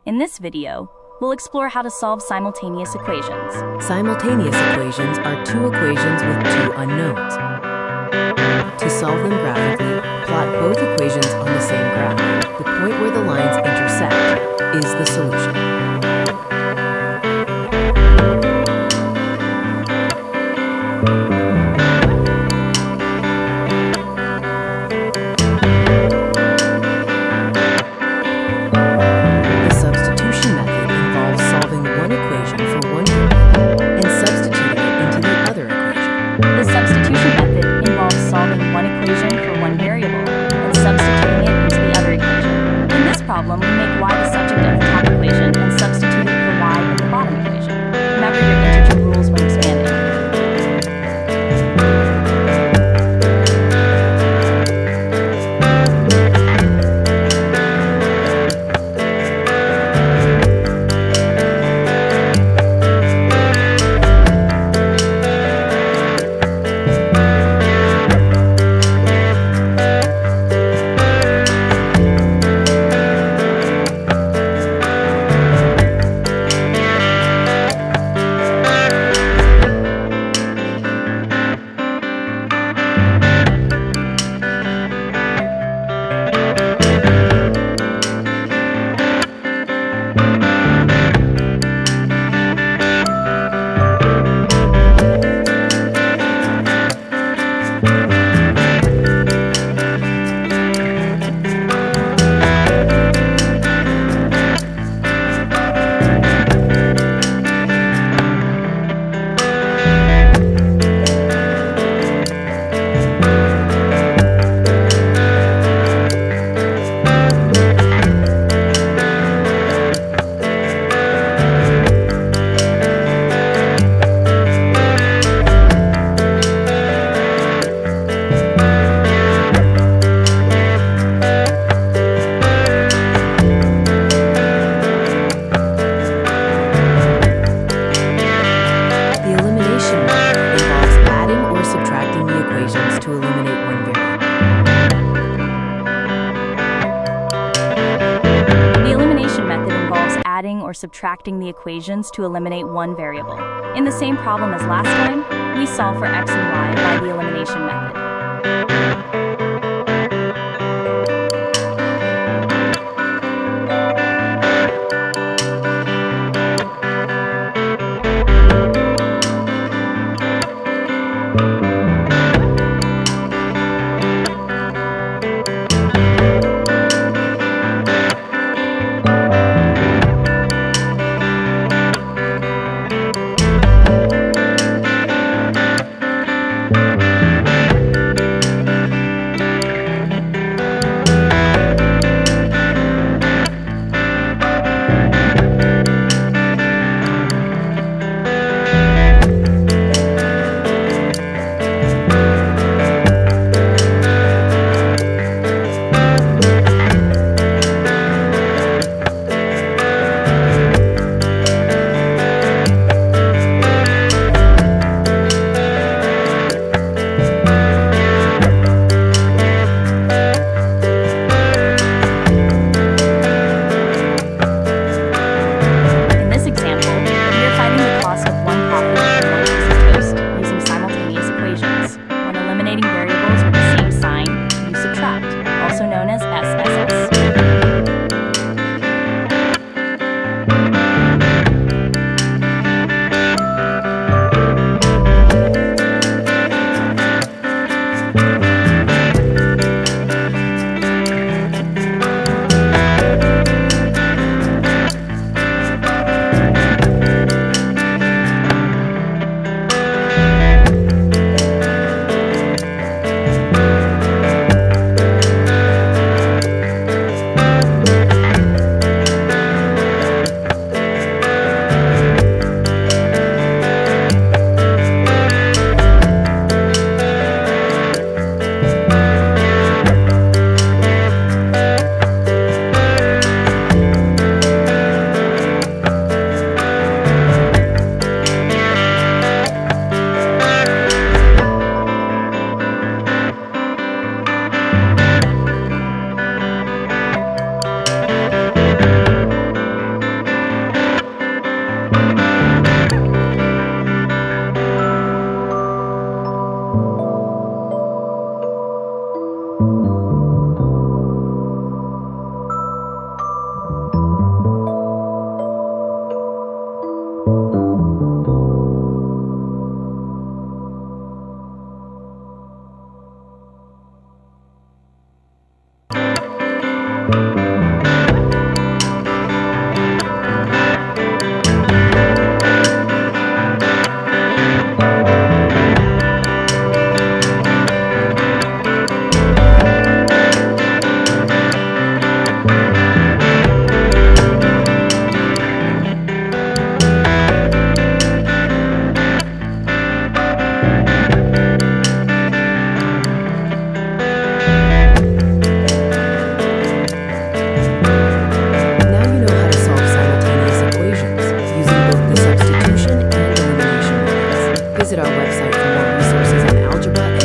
In this video, we'll explore how to solve simultaneous equations. Simultaneous equations are two equations with two unknowns. To solve them graphically, plot both equations on the same graph. The point where the lines intersect is the solution. The substitution method involves solving one equation for one variable and substituting it into the other equation. In this problem, we make y the subject of the top equation and substitute it for y in the bottom equation. Remember your integer rules when expanding. To eliminate one variable. The elimination method involves adding or subtracting the equations to eliminate one variable. In the same problem as last time, we solve for x and y by the elimination method. Visit our website for more resources in algebra